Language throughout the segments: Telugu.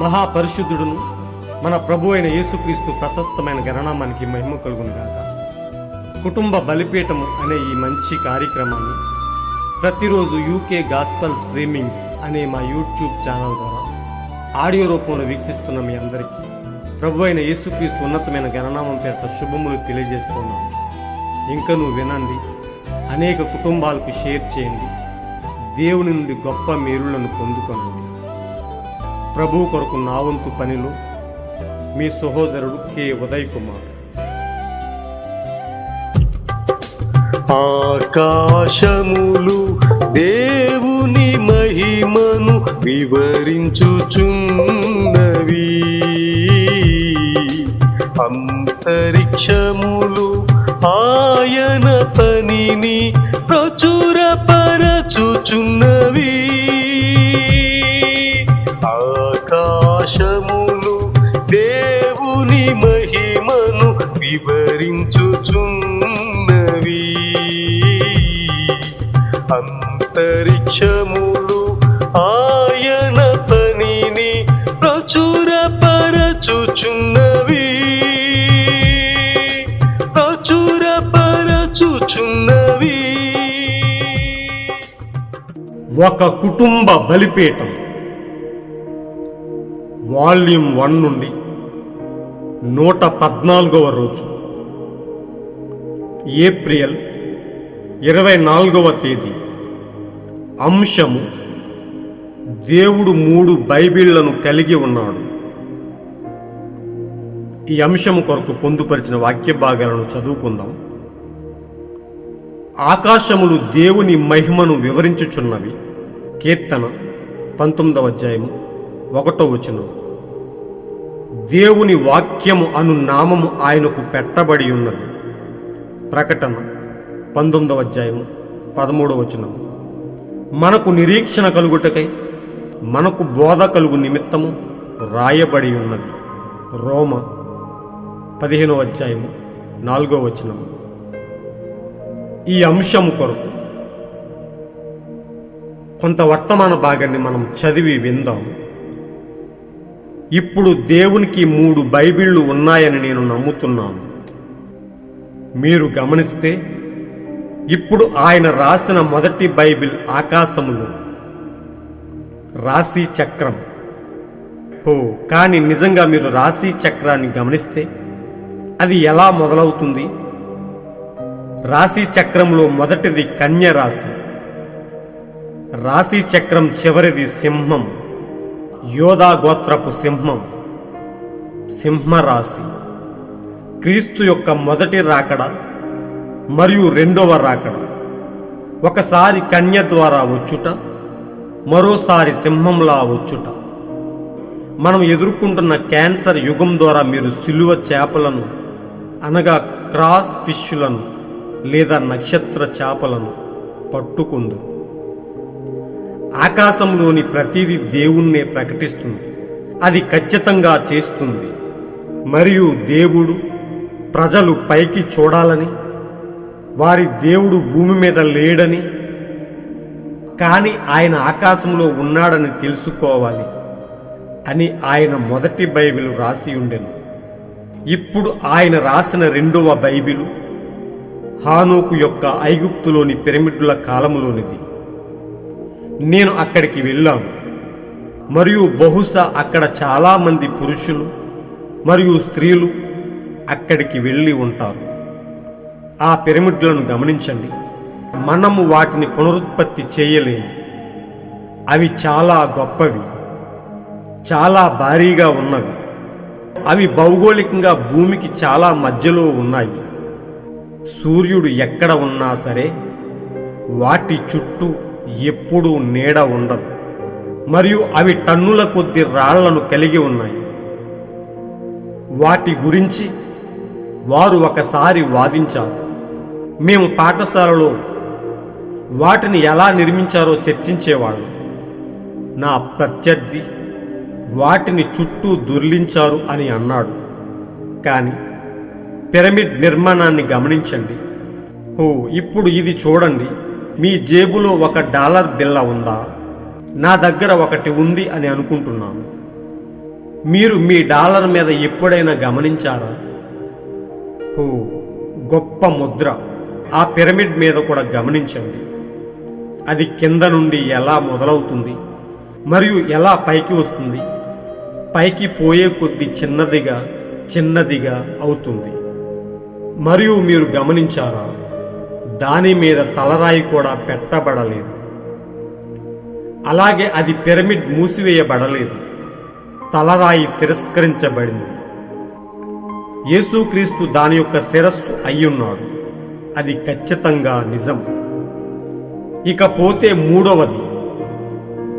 మహాపరిశుద్ధుడును మన ప్రభు అయిన యేసుక్రీస్తు ప్రశస్తమైన గణనామానికి మహిమ కలుగును గాక. కుటుంబ బలిపీఠము అనే ఈ మంచి కార్యక్రమాన్ని ప్రతిరోజు యూకే గాస్పల్ స్ట్రీమింగ్స్ అనే మా యూట్యూబ్ ఛానల్ ద్వారా ఆడియో రూపంలో వీక్షిస్తున్న మీ అందరికీ ప్రభు అయిన యేసుక్రీస్తు ఉన్నతమైన గణనామం పేరిట శుభములు తెలియజేస్తున్నాను. ఇంకనూ వినండి, అనేక కుటుంబాలకు షేర్ చేయండి, దేవుని నుండి గొప్ప మేలులను పొందుకోనండి. ప్రభు కొరకు నా వంతు పనిలో మీ సహోదరుడు కె ఉదయ్ కుమార్. ఆకాశములు దేవుని మహిమను వివరించుచున్నవి, అంతరిక్షములు ఆయన పనిని ప్రచురపరచుచున్నవి. ఆకాశములు దేవుని మహిమను వివరించుచున్నవి, అంతరిక్షములు ఆయన పనిని ప్రచురపరచుచున్నవి. ఒక కుటుంబ బలిపీఠం వాల్యూమ్ 1 నుండి 114వ రోజు, ఏప్రిల్ 24వ తేదీ. అంశము: దేవుడు 3 బైబిళ్లను కలిగి ఉన్నాడు. ఈ అంశము కొరకు పొందుపరిచిన వాక్య భాగాలను చదువుకుందాం. ఆకాశములు దేవుని మహిమను వివరించుచున్నవి. కీర్తన 19వ అధ్యాయము 1వ వచనం. దేవుని వాక్యము అను నామము ఆయనకు పెట్టబడి ఉన్నది. ప్రకటన 19వ అధ్యాయము 13వ వచనం. మనకు నిరీక్షణ కలుగుటకై మనకు బోధ కలుగు నిమిత్తము రాయబడి ఉన్నది. రోమ 15వ అధ్యాయము 4వ వచనం. ఈ అంశము కొరకు కొంత వర్తమాన భాగాన్ని మనం చదివి విందాం. ఇప్పుడు దేవునికి 3 బైబిళ్ళు ఉన్నాయని నేను నమ్ముతున్నాను. మీరు గమనిస్తే ఇప్పుడు ఆయన రాసిన మొదటి బైబిల్ ఆకాశములు రాశి చక్రం. కానీ నిజంగా మీరు రాశి చక్రాన్ని గమనిస్తే అది ఎలా మొదలవుతుంది? రాశి చక్రంలో మొదటిది కన్య రాశి, రాశి చక్రం చివరిది సింహం, యోధా గోత్రపు సింహం, సింహరాశి. క్రీస్తు యొక్క మొదటి రాకడ మరియు రెండవ రాకడ, ఒకసారి కన్య ద్వారా వచ్చుట, మరోసారి సింహంలా వచ్చుట. మనం ఎదుర్కొంటున్న క్యాన్సర్ యుగం ద్వారా మీరు సిలువ చేపలను అనగా క్రాస్ ఫిష్లను లేదా నక్షత్ర చేపలను పట్టుకుందురు. ఆకాశంలోని ప్రతిదీ దేవుణ్ణే ప్రకటిస్తుంది. అది ఖచ్చితంగా చేస్తుంది. మరియు దేవుడు ప్రజలు పైకి చూడాలని, వారి దేవుడు భూమి మీద లేడని, కానీ ఆయన ఆకాశంలో ఉన్నాడని తెలుసుకోవాలి అని ఆయన మొదటి బైబిల్ రాసి ఉండెను. ఇప్పుడు ఆయన రాసిన రెండవ బైబిలు హానోకు యొక్క ఐగుప్తులోని పిరమిడ్ల కాలములోనిది. నేను అక్కడికి వెళ్ళాను మరియు బహుశా అక్కడ చాలామంది పురుషులు మరియు స్త్రీలు అక్కడికి వెళ్ళి ఉంటారు. ఆ పిరమిడ్లను గమనించండి. మనము వాటిని పునరుత్పత్తి చేయలేము. అవి చాలా గొప్పవి, చాలా భారీగా ఉన్నవి. అవి భౌగోళికంగా భూమికి చాలా మధ్యలో ఉన్నాయి. సూర్యుడు ఎక్కడ ఉన్నా సరే వాటి చుట్టూ ఎప్పుడూ నీడ ఉండదు. మరియు అవి టన్నుల కొద్ది రాళ్లను కలిగి ఉన్నాయి. వాటి గురించి వారు ఒకసారి వాదించారు. మేము పాఠశాలలో వాటిని ఎలా నిర్మించారో చర్చించేవాళ్ళం. నా ప్రత్యర్థి వాటిని చుట్టూ దొర్లించారు అని అన్నాడు. కానీ పిరమిడ్ నిర్మాణాన్ని గమనించండి. ఇప్పుడు ఇది చూడండి. మీ జేబులో $1 బిళ్ళ ఉందా? నా దగ్గర ఒకటి ఉంది అని అనుకుంటున్నాను. మీరు మీ డాలర్ మీద ఎప్పుడైనా గమనించారా? ఓ గొప్ప ముద్ర ఆ పిరమిడ్ మీద కూడా గమనించండి. అది కింద నుండి ఎలా మొదలవుతుంది మరియు ఎలా పైకి వస్తుంది, పైకి పోయే కొద్దీ చిన్నదిగా అవుతుంది. మరియు మీరు గమనించారా, దాని మీద తలరాయి కూడా పెట్టబడలేదు. అలాగే అది పిరమిడ్ మూసివేయబడలేదు, తలరాయి తిరస్కరించబడింది. యేసుక్రీస్తు దాని యొక్క శిరస్సు అయ్యున్నాడు. అది ఖచ్చితంగా నిజం. ఇకపోతే మూడవది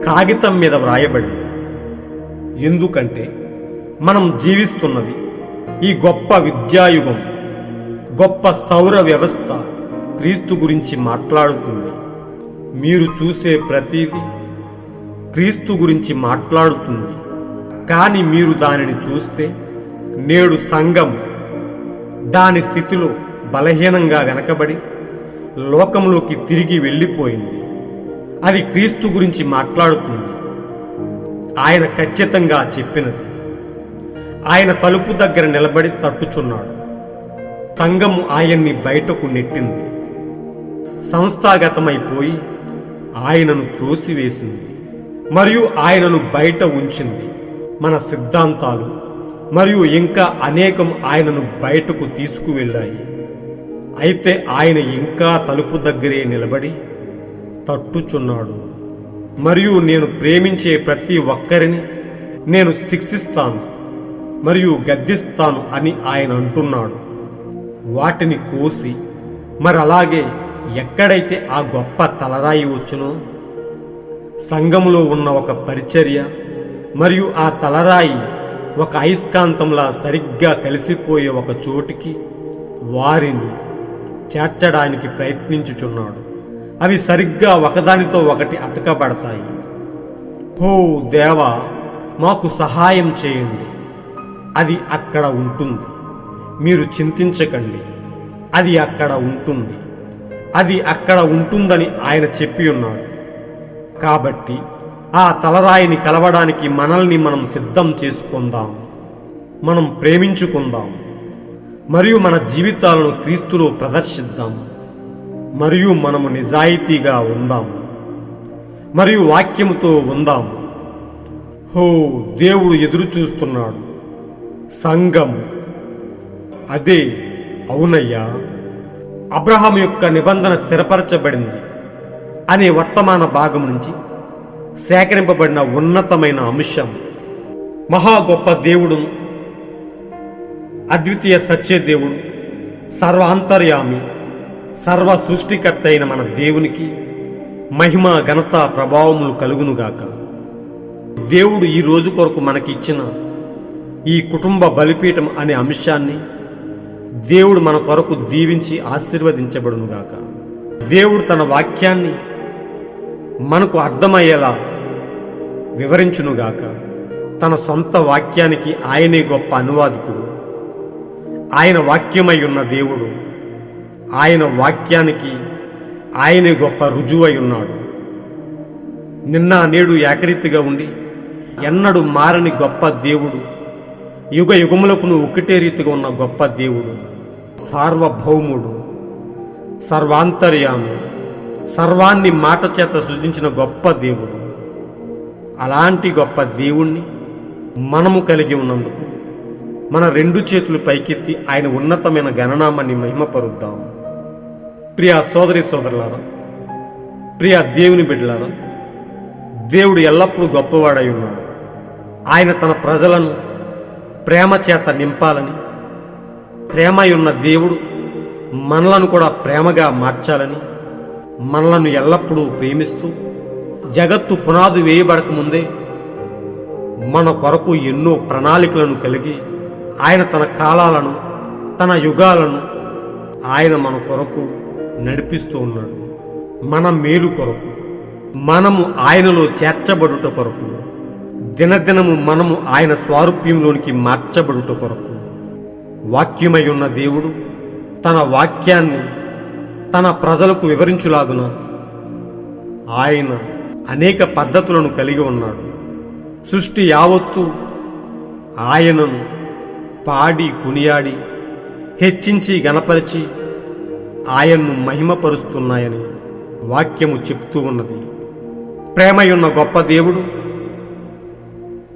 కాగితం మీద వ్రాయబడింది. ఎందుకంటే మనం జీవిస్తున్నది ఈ గొప్ప విద్యాయుగం, గొప్ప సౌర వ్యవస్థ క్రీస్తు గురించి మాట్లాడుతుంది. మీరు చూసే ప్రతిదీ క్రీస్తు గురించి మాట్లాడుతుంది. కానీ మీరు దానిని చూస్తే నేడు సంఘం దాని స్థితిలో బలహీనంగా వెనకబడి లోకంలోకి తిరిగి వెళ్ళిపోయింది. అది క్రీస్తు గురించి మాట్లాడుతుంది. ఆయన ఖచ్చితంగా చెప్పినది. ఆయన తలుపు దగ్గర నిలబడి తట్టుచున్నాడు. సంఘము ఆయన్ని బయటకు నెట్టింది, సంస్థాగతమైపోయి ఆయనను త్రోసివేసింది మరియు ఆయనను బయట ఉంచింది. మన సిద్ధాంతాలు మరియు ఇంకా అనేకం ఆయనను బయటకు తీసుకువెళ్ళాయి. అయితే ఆయన ఇంకా తలుపు దగ్గరే నిలబడి తట్టుచున్నాడు. మరియు నేను ప్రేమించే ప్రతి ఒక్కరిని నేను శిక్షిస్తాను మరియు గద్దిస్తాను అని ఆయన అంటున్నాడు. వాటిని కోసి మరి అలాగే ఎక్కడైతే ఆ గొప్ప తలరాయి వచ్చునో సంఘములో ఉన్న ఒక పరిచర్య మరియు ఆ తలరాయి ఒక అయస్కాంతంలా సరిగ్గా కలిసిపోయే ఒక చోటికి వారిని చేర్చడానికి ప్రయత్నించుచున్నాడు. అవి సరిగ్గా ఒకదానితో ఒకటి అతకబడతాయి. ఓ దేవా, మాకు సహాయం చేయండి. అది అక్కడ ఉంటుంది. మీరు చింతించకండి, అది అక్కడ ఉంటుంది. అది అక్కడ ఉంటుందని ఆయన చెప్పి ఉన్నాడు. కాబట్టి ఆ తలరాయిని కలవడానికి మనల్ని మనం సిద్ధం చేసుకుందాం. మనం ప్రేమించుకుందాం మరియు మన జీవితాలను క్రీస్తులో ప్రదర్శిద్దాం. మరియు మనము నిజాయితీగా ఉందాం మరియు వాక్యముతో ఉందాం. హో, దేవుడు ఎదురు చూస్తున్నాడు. సంఘం అదే. అవునయ్యా, అబ్రహాం యొక్క నిబంధన స్థిరపరచబడింది అనే వర్తమాన భాగం నుంచి సేకరింపబడిన ఉన్నతమైన అంశం. మహా గొప్ప దేవుడును, అద్వితీయ సత్య దేవుడు, సర్వాంతర్యామి, సర్వ సృష్టికర్త అయిన మన దేవునికి మహిమ, ఘనత, ప్రభావములు కలుగునుగాక. దేవుడు ఈ రోజు కొరకు మనకిచ్చిన ఈ కుటుంబ బలిపీఠం అనే అంశాన్ని దేవుడు మన కొరకు దీవించి ఆశీర్వదించబడునుగాక. దేవుడు తన వాక్యాన్ని మనకు అర్థమయ్యేలా వివరించునుగాక. తన సొంత వాక్యానికి ఆయనే గొప్ప అనువాదికుడు. ఆయన వాక్యమై ఉన్న దేవుడు, ఆయన వాక్యానికి ఆయనే గొప్ప రుజువై ఉన్నాడు. నిన్న నేడు ఏకరీతిగా ఉండి ఎన్నడూ మారని గొప్ప దేవుడు, యుగ యుగములకును ఒకటే రీతిగా ఉన్న గొప్ప దేవుడు, సార్వభౌముడు, సర్వాంతర్యామి, సర్వాన్ని మాట చేత సృజించిన గొప్ప దేవుడు. అలాంటి గొప్ప దేవుణ్ణి మనము కలిగి ఉన్నందుకు మన రెండు చేతులు పైకెత్తి ఆయన ఉన్నతమైన గణనామాన్ని మహిమపరుద్దాం. ప్రియ సోదరి సోదరులారా, ప్రియ దేవుని బిడ్డలారా, దేవుడు ఎల్లప్పుడూ గొప్పవాడై ఉన్నాడు. ఆయన తన ప్రజలను ప్రేమ చేత నింపాలని, ప్రేమై ఉన్న దేవుడు మనలను కూడా ప్రేమగా మార్చాలని, మనలను ఎల్లప్పుడూ ప్రేమిస్తూ జగత్తు పునాది వేయబడకముందే మన కొరకు ఎన్నో ప్రణాళికలను కలిగి ఆయన తన కాలాలను, తన యుగాలను ఆయన మన కొరకు నడిపిస్తూ ఉన్నాడు. మన మేలు కొరకు, మనము ఆయనలో చేర్చబడుట కొరకు, దినదినము మనము ఆయన స్వారూప్యంలోనికి మార్చబడుట కొరకు. వాక్యమై ఉన్న దేవుడు తన వాక్యాన్ని తన ప్రజలకు వివరించులాగున ఆయన అనేక పద్ధతులను కలిగి ఉన్నాడు. సృష్టి యావత్తు ఆయనను పాడి కొనియాడి హెచ్చించి గణపరిచి ఆయన్ను మహిమపరుస్తున్నాయని వాక్యము చెప్తూ ఉన్నది. ప్రేమయున్న గొప్ప దేవుడు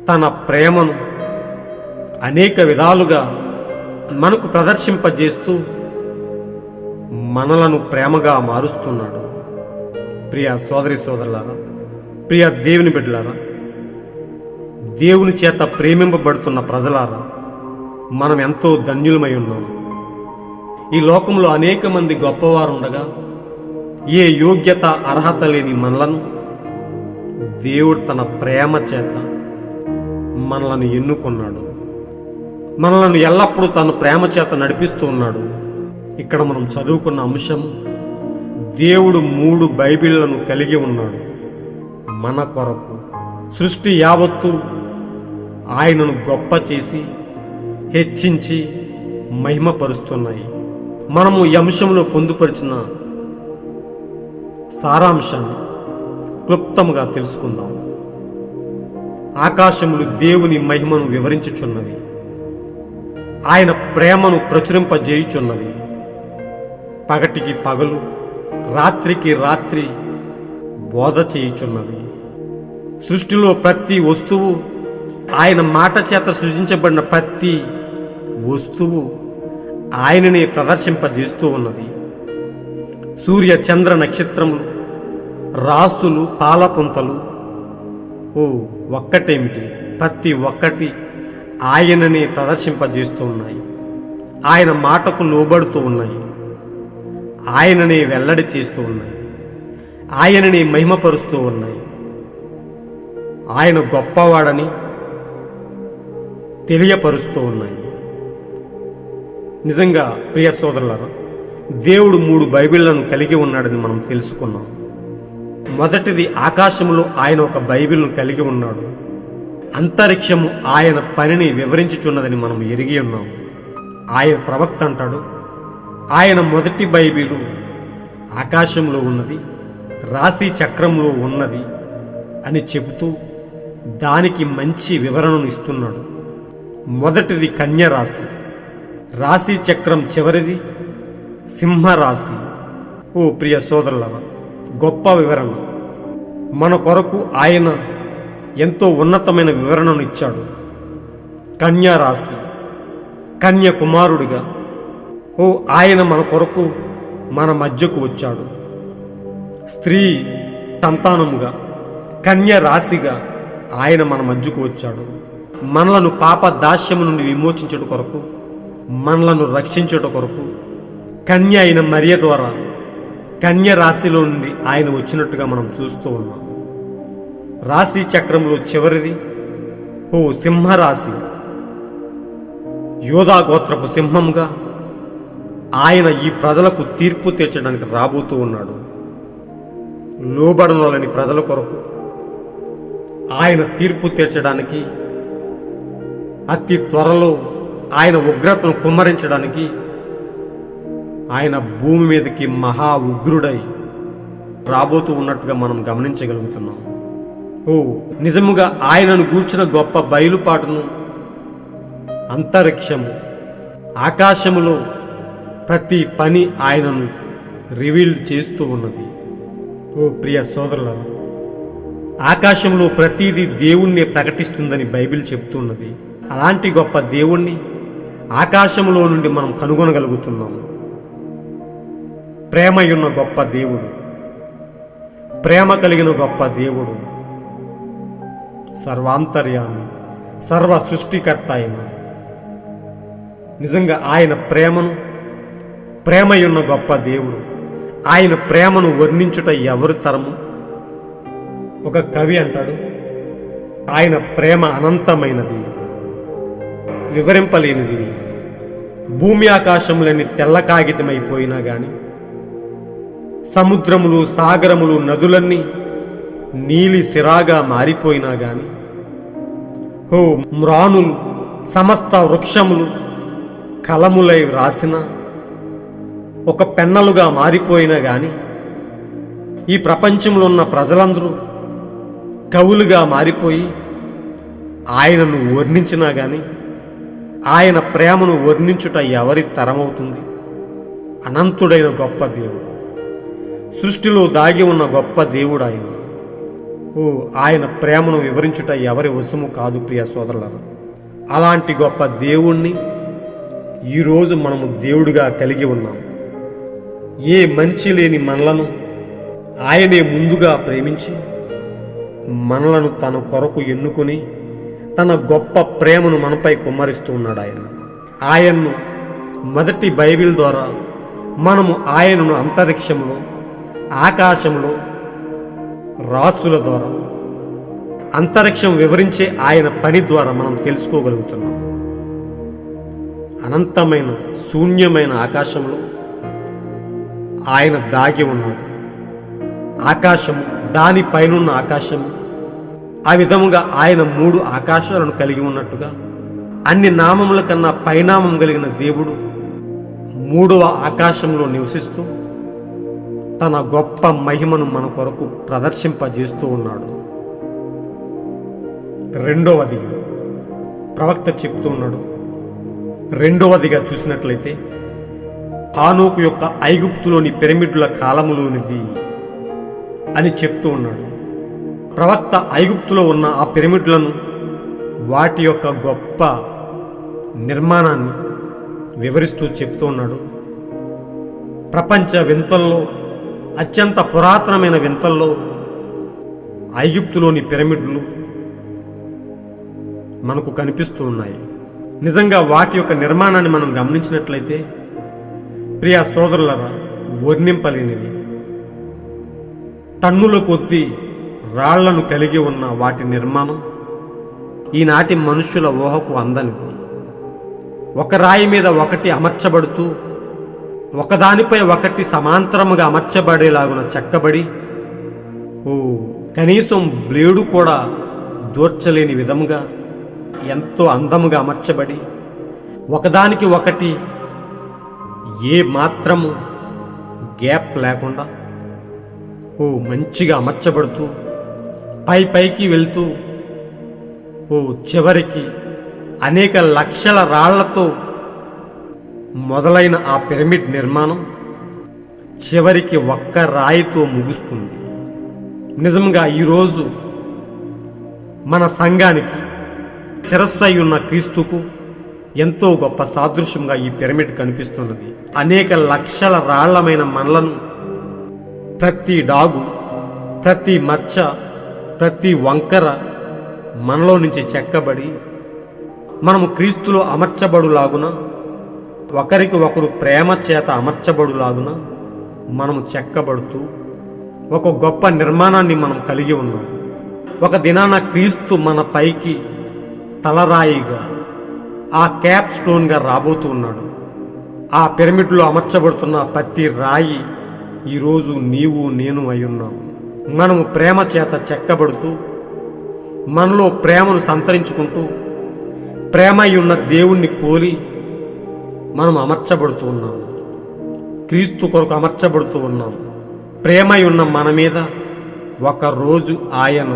తన ప్రేమను అనేక విధాలుగా మనకు ప్రదర్శింపజేస్తూ మనలను ప్రేమగా మారుస్తున్నాడు. ప్రియ సోదరి సోదరులారా, ప్రియ దేవుని బిడ్డలారా, దేవుని చేత ప్రేమింపబడుతున్న ప్రజలారా, మనం ఎంతో ధన్యులమై ఉన్నాం. ఈ లోకంలో అనేక మంది గొప్పవారు ఉండగా ఏ యోగ్యత అర్హత లేని మనలను దేవుడు తన ప్రేమ చేత మనలను ఎన్నుకున్నాడు. మనలను ఎల్లప్పుడూ తన ప్రేమ చేత నడిపిస్తూ ఉన్నాడు. ఇక్కడ మనం చదువుకున్న అంశము, దేవుడు 3 బైబిళ్లను కలిగి ఉన్నాడు మన కొరకు. సృష్టి యావత్తు ఆయనను గొప్ప చేసి హెచ్చించి మహిమపరుస్తున్నాయి. మనము ఈ అంశంలో పొందుపరిచిన సారాంశాన్ని క్లుప్తముగా తెలుసుకుందాం. ఆకాశములు దేవుని మహిమను వివరించుచున్నవి, ఆయన ప్రేమను ప్రచురింపజేయుచున్నవి. పగటికి పగలు, రాత్రికి రాత్రి బోధ చేయుచున్నవి. సృష్టిలో ప్రతి వస్తువు, ఆయన మాట చేత సృజించబడిన ప్రతి వస్తువు ఆయననే ప్రదర్శింపజేస్తూ ఉన్నది. సూర్య చంద్ర నక్షత్రములు, రాసులు, పాలపుంతలు ఒక్కటేమిటి, ప్రతి ఒక్కటి ఆయననే ప్రదర్శింపజేస్తూ ఉన్నాయి. ఆయన మాటకు లోబడుతూ ఉన్నాయి. ఆయననే వెల్లడి చేస్తూ ఉన్నాయి. ఆయననే మహిమపరుస్తూ ఉన్నాయి. ఆయన గొప్పవాడని తెలియపరుస్తూ ఉన్నాయి. నిజంగా ప్రియ సోదరులారా, దేవుడు 3 బైబిళ్లను కలిగి ఉన్నాడని మనం తెలుసుకున్నాం. మొదటిది, ఆకాశంలో ఆయన ఒక బైబిల్ను కలిగి ఉన్నాడు. అంతరిక్షము ఆయన పనిని వివరించుచున్నదని మనం ఎరిగి ఉన్నాం. ఆయన ప్రవక్త అంటాడు, ఆయన మొదటి బైబిలు ఆకాశంలో ఉన్నది, రాశి చక్రంలో ఉన్నది అని చెబుతూ దానికి మంచి వివరణను ఇస్తున్నాడు. మొదటిది కన్య రాశి, రాశి చక్రం చివరిది సింహరాశి. ప్రియ సోదరులారా, గొప్ప వివరణ. మన కొరకు ఆయన ఎంతో ఉన్నతమైన వివరణను ఇచ్చాడు. కన్యా రాశి, కన్య కుమారుడిగా ఆయన మన కొరకు మన మధ్యకు వచ్చాడు. స్త్రీ సంతానముగా, కన్య రాశిగా ఆయన మన మధ్యకు వచ్చాడు. మనలను పాప దాస్యము నుండి విమోచించుట కొరకు, మనలను రక్షించుట కొరకు కన్య అయిన మరియ ద్వారా కన్య రాశిలో నుండి ఆయన వచ్చినట్టుగా మనం చూస్తూ ఉన్నాం. రాశి చక్రంలో చివరిది సింహరాశి, యోధా గోత్రపు సింహంగా ఆయన ఈ ప్రజలకు తీర్పు తీర్చడానికి రాబోతూ ఉన్నాడు. లోబడనోలని ప్రజల కొరకు ఆయన తీర్పు తీర్చడానికి, అతి త్వరలో ఆయన ఉగ్రతను కుమ్మరించడానికి ఆయన భూమి మీదకి మహా ఉగ్రుడై రాబోతూ ఉన్నట్టుగా మనం గమనించగలుగుతున్నాం. నిజముగా ఆయనను గూర్చిన గొప్ప బయలుపాటును అంతరిక్షము, ఆకాశములో ప్రతి పని ఆయనను రివీల్ చేస్తూ ఉన్నది. ప్రియ సోదరులారా, ఆకాశంలో ప్రతిదీ దేవుణ్ణి ప్రకటిస్తుందని బైబిల్ చెప్తున్నది. అలాంటి గొప్ప దేవుణ్ణి ఆకాశంలో నుండి మనం కనుగొనగలుగుతున్నాము. ప్రేమయున్న గొప్ప దేవుడు, ప్రేమ కలిగిన గొప్ప దేవుడు, సర్వాంతర్యామి, సర్వ సృష్టికర్త అయిన నిజంగా ఆయన ప్రేమయున్న గొప్ప దేవుడు. ఆయన ప్రేమను వర్ణించుట ఎవరి తరము? ఒక కవి అంటాడు, ఆయన ప్రేమ అనంతమైనది, వివరింపలేనిది. భూమి ఆకాశములన్నీ తెల్ల కాగితమైపోయినా గాని, సముద్రములు, సాగరములు, నదులన్నీ నీలి సిరాగా మారిపోయినా గాని, మ్రానులు, సమస్త వృక్షములు కలములై వ్రాసిన ఒక పెన్నలుగా మారిపోయినా గాని, ఈ ప్రపంచంలో ఉన్న ప్రజలందరూ కవులుగా మారిపోయి ఆయనను వర్ణించినా కానీ ఆయన ప్రేమను వర్ణించుట ఎవరి తరమవుతుంది? అనంతుడైన గొప్ప దేవుడు, సృష్టిలో దాగి ఉన్న గొప్ప దేవుడు ఆయన. ఆయన ప్రేమను వివరించుట ఎవరి వశము కాదు ప్రియ సోదరులారా. అలాంటి గొప్ప దేవుణ్ణి ఈరోజు మనము దేవుడిగా కలిగి ఉన్నాం. ఏ మంచి లేని మనలను ఆయనే ముందుగా ప్రేమించి మనలను తన కొరకు ఎన్నుకొని తన గొప్ప ప్రేమను మనపై కుమ్మరిస్తూ ఉన్నాడు ఆయన్ను మొదటి బైబిల్ ద్వారా మనము ఆయనను అంతరిక్షంలో, ఆకాశంలో, రాసుల ద్వారా, అంతరిక్షం వివరించే ఆయన పని ద్వారా మనం తెలుసుకోగలుగుతున్నాం. అనంతమైన శూన్యమైన ఆకాశంలో ఆయన దాగి ఉన్నాడు. ఆకాశము, దానిపైనున్న ఆకాశము, ఆ విధముగా ఆయన 3 ఆకాశాలను కలిగి ఉన్నట్టుగా అన్ని నామముల కన్నా పైనామం కలిగిన దేవుడు 3వ ఆకాశంలో నివసిస్తూ తన గొప్ప మహిమను మన కొరకు ప్రదర్శింపజేస్తూ ఉన్నాడు. రెండవదిగా ప్రవక్త చెప్తూ ఉన్నాడు. రెండవదిగా చూసినట్లయితే హానోకు యొక్క ఐగుప్తులోని పిరమిడ్ల కాలములోనిది అని చెప్తూ ఉన్నాడు. ప్రవక్త ఐగుప్తులో ఉన్న ఆ పిరమిడ్లను, వాటి యొక్క గొప్ప నిర్మాణాన్ని వివరిస్తూ చెప్తూ ఉన్నాడు. ప్రపంచ వింతల్లో అత్యంత పురాతనమైన వింతల్లో ఐగుప్తులోని పిరమిడ్లు మనకు కనిపిస్తూ ఉన్నాయి. నిజంగా వాటి యొక్క నిర్మాణాన్ని మనం గమనించినట్లయితే ప్రియ సోదరులరా, వర్ణింపలేనివి. టన్నుల కొద్దీ రాళ్లను కలిగి ఉన్న వాటి నిర్మాణం ఈనాటి మనుష్యుల ఊహకు అందనిది. ఒక రాయి మీద ఒకటి అమర్చబడుతూ ఒకదానిపై ఒకటి సమాంతరముగా అమర్చబడేలాగున చెక్కబడి, కనీసం బ్లేడు కూడా దూర్చలేని విధముగా ఎంతో అందముగా అమర్చబడి, ఒకదానికి ఒకటి ఏ మాత్రము గ్యాప్ లేకుండా మంచిగా అమర్చబడుతూ పైకి వెళ్తూ చివరికి అనేక లక్షల రాళ్లతో మొదలైన ఆ పిరమిడ్ నిర్మాణం చివరికి ఒక్క రాయితో ముగుస్తుంది. నిజంగా ఈరోజు మన సంఘానికి శిరస్సు అయి ఉన్న క్రీస్తుకు ఎంతో గొప్ప సాదృశ్యంగా ఈ పిరమిడ్ కనిపిస్తున్నది. అనేక లక్షల రాళ్లమైన మనలను ప్రతి డాగు, ప్రతి మచ్చ, ప్రతి వంకర మనలో నుంచి చెక్కబడి మనము క్రీస్తులో అమర్చబడులాగున, ఒకరికి ఒకరు ప్రేమ చేత అమర్చబడులాగున మనము చెక్కబడుతూ ఒక గొప్ప నిర్మాణాన్ని మనం కలిగి ఉన్నాం. ఒక దినాన క్రీస్తు మన పైకి తలరాయిగా, ఆ క్యాప్ స్టోన్గా రాబోతూ ఉన్నాడు. ఆ పిరమిడ్లో అమర్చబడుతున్న ప్రతి రాయి ఈరోజు నీవు నేను అయి ఉన్నాము. మనము ప్రేమ చేత చెక్కబడుతూ మనలో ప్రేమను సంతరించుకుంటూ ప్రేమ ఉన్న దేవుణ్ణి పోలి మనం అమర్చబడుతూ ఉన్నాము. క్రీస్తు కొరకు అమర్చబడుతూ ఉన్నాము. ప్రేమ ఉన్న మన మీద ఒకరోజు ఆయన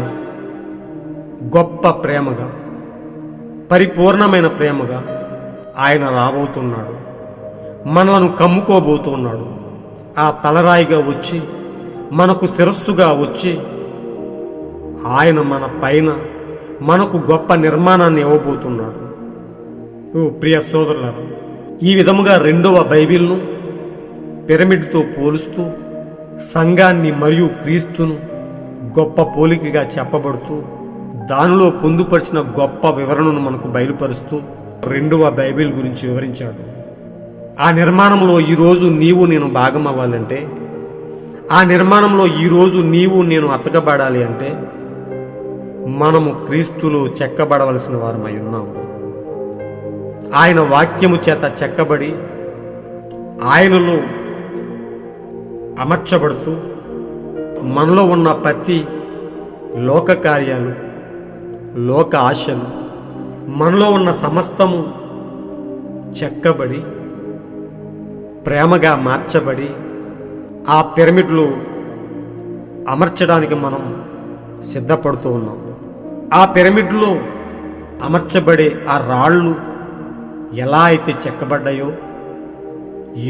గొప్ప ప్రేమగా, పరిపూర్ణమైన ప్రేమగా ఆయన రాబోతున్నాడు. మనలను కమ్ముకోబోతున్నాడు. ఆ తలరాయిగా వచ్చి, మనకు శిరస్సుగా వచ్చి ఆయన మన పైన మనకు గొప్ప నిర్మాణాన్ని ఇవ్వబోతున్నాడు. ప్రియ సోదరులారా, ఈ విధముగా రెండవ బైబిల్ను పిరమిడ్తో పోలుస్తూ సంఘాన్ని మరియు క్రీస్తును గొప్ప పోలికగా చెప్పబడుతూ దానిలో పొందుపరిచిన గొప్ప వివరణను మనకు బయలుపరుస్తూ రెండవ బైబిల్ గురించి వివరించాడు. ఆ నిర్మాణంలో ఈరోజు నీవు నేను భాగం అవ్వాలంటే, ఆ నిర్మాణంలో ఈరోజు నీవు నేను అతకబడాలి అంటే మనము క్రీస్తులో చెక్కబడవలసిన వారమై ఉన్నాము. ఆయన వాక్యము చేత చెక్కబడి ఆయనలో అమర్చబడుతూ మనలో ఉన్న ప్రతి లోక కార్యాలు, లోక ఆశలు, మనలో ఉన్న సమస్తము చెక్కబడి ప్రేమగా మార్చబడి ఆ పిరమిడ్లు అమర్చడానికి మనం సిద్ధపడుతూ ఉన్నాం. ఆ పిరమిడ్లో అమర్చబడే ఆ రాళ్ళు ఎలా అయితే చెక్కబడ్డాయో,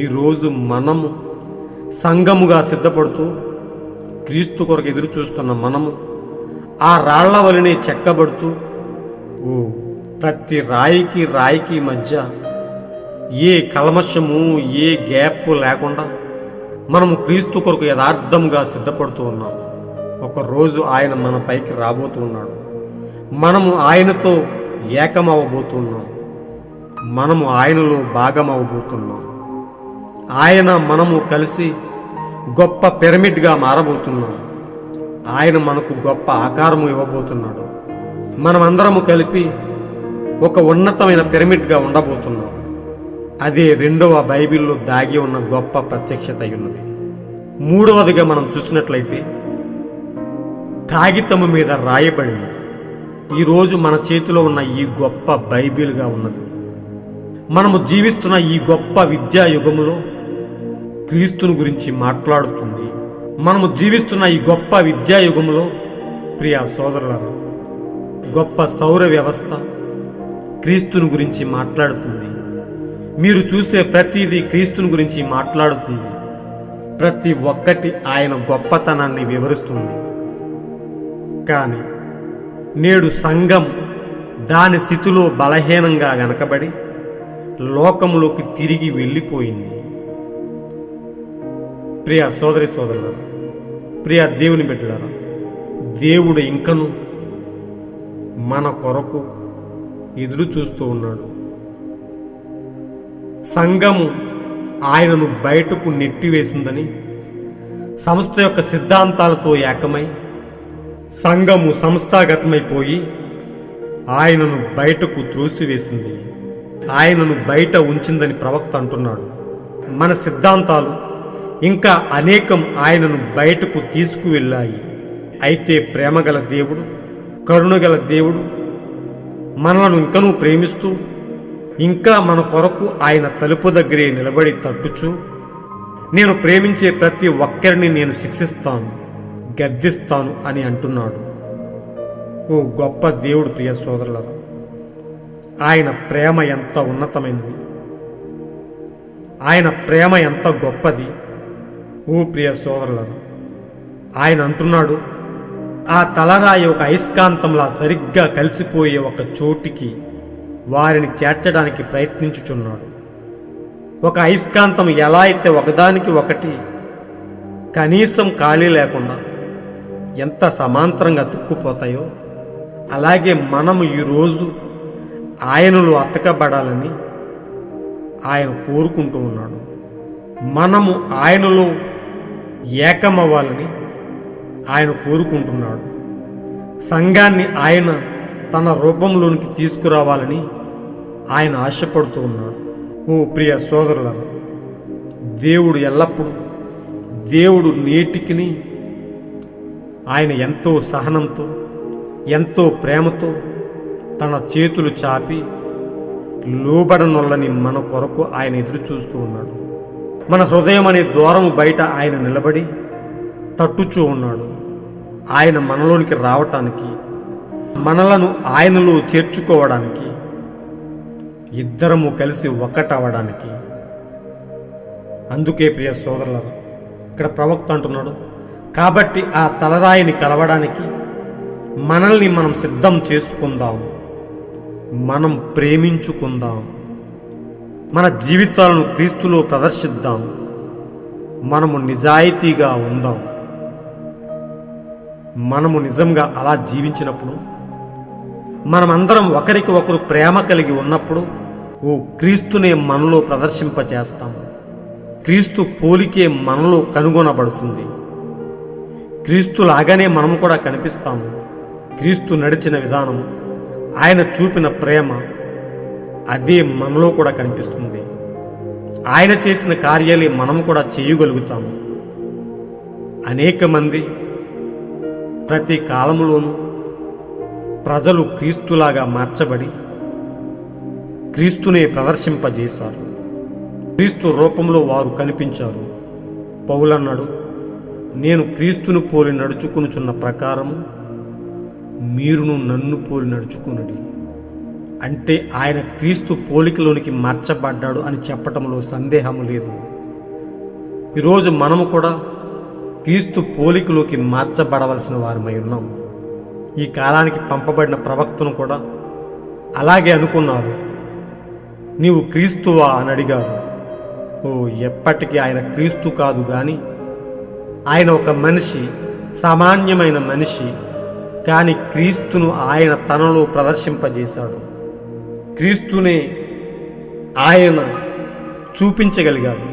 ఈరోజు మనము సంఘముగా సిద్ధపడుతూ క్రీస్తు కొరకు ఎదురు చూస్తున్న మనము ఆ రాళ్ల వలనే చెక్కబడుతూ ప్రతి రాయికి మధ్య ఏ కల్మషము, ఏ గ్యాప్ లేకుండా మనము క్రీస్తు కొరకు యథార్థంగా సిద్ధపడుతూ ఉన్నాం. ఒకరోజు ఆయన మన పైకి రాబోతున్నాడు. మనము ఆయనతో ఏకమవబోతున్నాం. మనము ఆయనలో భాగమవబోతున్నాం. ఆయన మనము కలిసి గొప్ప పిరమిడ్గా మారబోతున్నాం. ఆయన మనకు గొప్ప ఆకారము ఇవ్వబోతున్నాడు. మనమందరము కలిపి ఒక ఉన్నతమైన పిరమిడ్గా ఉండబోతున్నాం. అదే రెండవ బైబిల్లో దాగి ఉన్న గొప్ప ప్రత్యక్షత ఉన్నది. మూడవదిగా మనం చూసినట్లయితే కాగితము మీద రాయబడింది. ఈరోజు మన చేతిలో ఉన్న ఈ గొప్ప బైబిల్గా ఉన్నది. మనము జీవిస్తున్న ఈ గొప్ప విద్యా యుగములో క్రీస్తుని గురించి మాట్లాడుతుంది. మనము జీవిస్తున్న ఈ గొప్ప విద్యా యుగములో ప్రియ సోదరులారా, గొప్ప సౌర వ్యవస్థ క్రీస్తుని గురించి మాట్లాడుతుంది. మీరు చూసే ప్రతిదీ క్రీస్తుని గురించి మాట్లాడుతుంది. ప్రతి ఒక్కటి ఆయన గొప్పతనాన్ని వివరిస్తుంది. కానీ నేడు సంఘం దాని స్థితిలో బలహీనంగా వెనకబడి లోకములోకి తిరిగి వెళ్ళిపోయింది. ప్రియ సోదరి సోదరులారా, ప్రియ దేవుని బిడ్డలారా, దేవుడు ఇంకను మన కొరకు ఎదురు చూస్తూ ఉన్నాడు. సంఘము ఆయనను బయటకు నెట్టివేసిందని సంస్థ యొక్క సిద్ధాంతాలతో ఏకమై సంఘము సంస్థాగతమైపోయి ఆయనను బయటకు త్రోసివేసింది. ఆయనను బయట ఉంచిందని ప్రవక్త అంటున్నాడు. మన సిద్ధాంతాలు ఇంకా అనేకం ఆయనను బయటకు తీసుకువెళ్ళాయి. అయితే ప్రేమగల దేవుడు, కరుణగల దేవుడు మనలను ఇంకనూ ప్రేమిస్తూ ఇంకా మన కొరకు ఆయన తలుపు దగ్గరే నిలబడి తట్టుచు, నేను ప్రేమించే ప్రతి ఒక్కరిని నేను శిక్షిస్తాను, గద్దిస్తాను అని అంటున్నాడు. ఓ గొప్ప దేవుడు ప్రియ సోదరులారా, ఆయన ప్రేమ ఎంత ఉన్నతమైనది, ఆయన ప్రేమ ఎంత గొప్పది. ఓ ప్రియ సోదరులారా, ఆయన అంటున్నాడు, ఆ తలరాయి ఒక అయస్కాంతంలా సరిగ్గా కలిసిపోయే ఒక చోటికి వారిని చేర్చడానికి ప్రయత్నించుచున్నాడు. ఒక అయస్కాంతం ఎలా అయితే ఒకదానికి ఒకటి కనీసం ఖాళీ లేకుండా ఎంత సమాంతరంగా అతుక్కుపోతాయో, అలాగే మనము ఈరోజు ఆయనలో అతకబడాలని ఆయన కోరుకుంటూ ఉన్నాడు. మనము ఆయనలో ఏకమవ్వాలని ఆయన కోరుకుంటున్నాడు. సంఘాన్ని ఆయన తన రూపంలోనికి తీసుకురావాలని ఆయన ఆశపడుతూ ఉన్నాడు. ఓ ప్రియ సోదరులారా, దేవుడు ఎల్లప్పుడూ, దేవుడు నేటికిని ఆయన ఎంతో సహనంతో, ఎంతో ప్రేమతో తన చేతులు చాపి లోబడనొల్లని మన కొరకు ఆయన ఎదురు చూస్తూ ఉన్నాడు. మన హృదయం అనే ద్వారము బయట ఆయన నిలబడి తట్టుచూ ఉన్నాడు. ఆయన మనలోనికి రావటానికి, మనలను ఆయనలో చేర్చుకోవడానికి, ఇద్దరము కలిసి ఒకటవడానికి. అందుకే ప్రియ సోదరులారా, ఇక్కడ ప్రవక్త అంటున్నాడు, కాబట్టి ఆ తలరాయిని కలవడానికి మనల్ని మనం సిద్ధం చేసుకుందాం, మనం ప్రేమించుకుందాం, మన జీవితాలను క్రీస్తులో ప్రదర్శిద్దాం, మనము నిజాయితీగా ఉందాం. మనము నిజంగా అలా జీవించినప్పుడు, మనమందరం ఒకరికి ఒకరు ప్రేమ కలిగి ఉన్నప్పుడు ఓ క్రీస్తునే మనలో ప్రదర్శింపచేస్తాము. క్రీస్తు పోలికే మనలో కనుగొనబడుతుంది. క్రీస్తులాగానే మనము కూడా కనిపిస్తాము. క్రీస్తు నడిచిన విధానం, ఆయన చూపిన ప్రేమ అదే మనలో కూడా కనిపిస్తుంది. ఆయన చేసిన కార్యాలే మనము కూడా చేయగలుగుతాము. అనేక మంది ప్రతి కాలంలోనూ ప్రజలు క్రీస్తులాగా మార్చబడి క్రీస్తునే ప్రదర్శింపజేశారు. క్రీస్తు రూపంలో వారు కనిపించారు. పౌలన్నాడు, నేను క్రీస్తును పోలి నడుచుకునుచున్న ప్రకారము మీరును నన్ను పోలి నడుచుకునుడి. అంటే ఆయన క్రీస్తు పోలికలోనికి మార్చబడ్డాడు అని చెప్పటంలో సందేహము లేదు. ఈరోజు మనము కూడా క్రీస్తు పోలికలోకి మార్చబడవలసిన వారమై ఉన్నాం. ఈ కాలానికి పంపబడిన ప్రవక్తను కూడా అలాగే అనుకున్నారు. నీవు క్రీస్తువా అని అడిగారు. ఎప్పటికీ ఆయన క్రీస్తు కాదు కానీ ఆయన ఒక మనిషి, సామాన్యమైన మనిషి. కానీ క్రీస్తును ఆయన తనలో ప్రదర్శింపజేశాడు. క్రీస్తునే ఆయన చూపించగలిగాడు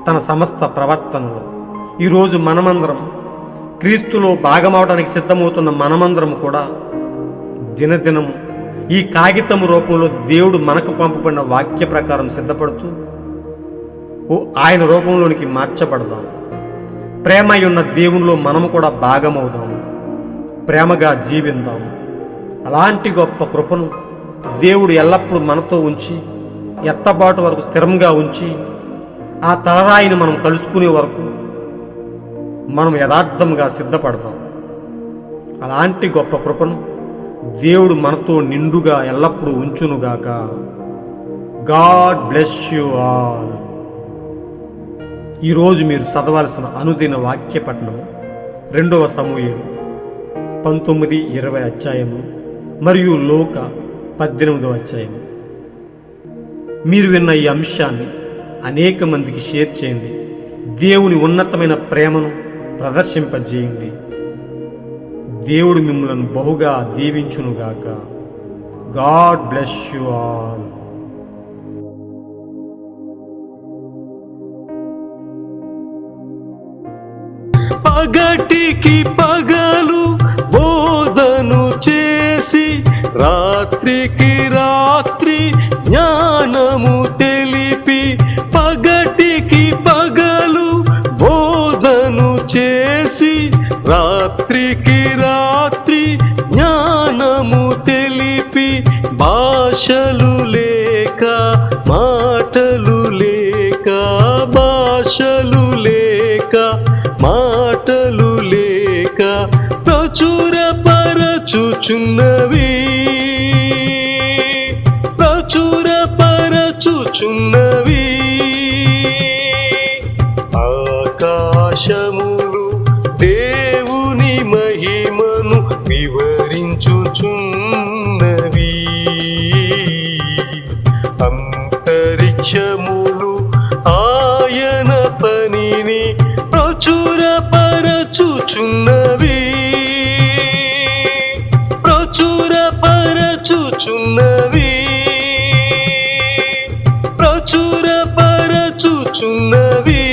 తన సమస్త ప్రవర్తనలో. ఈరోజు మనమందరం క్రీస్తులో భాగమవడానికి సిద్ధమవుతున్న మనమందరం కూడా దినదినము ఈ కాగితము రూపంలో దేవుడు మనకు పంపబడిన వాక్య ప్రకారం సిద్ధపడుతూ ఆయన రూపంలోనికి మార్చబడదాం. ప్రేమ ఉన్న దేవునిలో మనము కూడా భాగమవుదాము, ప్రేమగా జీవిందాము. అలాంటి గొప్ప కృపను దేవుడు ఎల్లప్పుడూ మనతో ఉంచి ఎత్తబాటు వరకు స్థిరంగా ఉంచి ఆ తలరాయిని మనం కలుసుకునే వరకు మనం యథార్థంగా సిద్ధపడతాం. అలాంటి గొప్ప కృపను దేవుడు మనతో నిండుగా ఎల్లప్పుడూ ఉంచునుగాక. God bless you all. ఈరోజు మీరు చదవాల్సిన అనుదిన వాక్య పఠనము 2వ సమూయేలు 19-20 అధ్యాయము మరియు లూక 18వ అధ్యాయము. మీరు విన్న ఈ అంశాన్ని అనేక మందికి షేర్ చేయండి. దేవుని ఉన్నతమైన ప్రేమను ప్రదర్శింపజేయండి. దేవుడు మిమ్మల్ని బహుగా దీవించునుగాక. God bless you all. పగటికి పగలు బోధను చేసి రాత్రికి రాత్రి జ్ఞానము తెలిపి, పగటికి పగలు బోధను చేసి రాత్రికి రాత్రి జ్ఞానము తెలిపి, భాషలు లేక మాటలు లేక, భాషలు లేక మాటలు లేక ప్రచురపరచుచున్నవి, ప్రచురపరచుచున్నవి. ఆకాశములు దేవుని మహిమను వివరించుచున్నవి, అంతరిక్షములు ఆయన పనిని ప్రచురపరచుచున్నవి, ప్రచురపరచుచున్నవి, ప్రచురపరచుచున్నవి.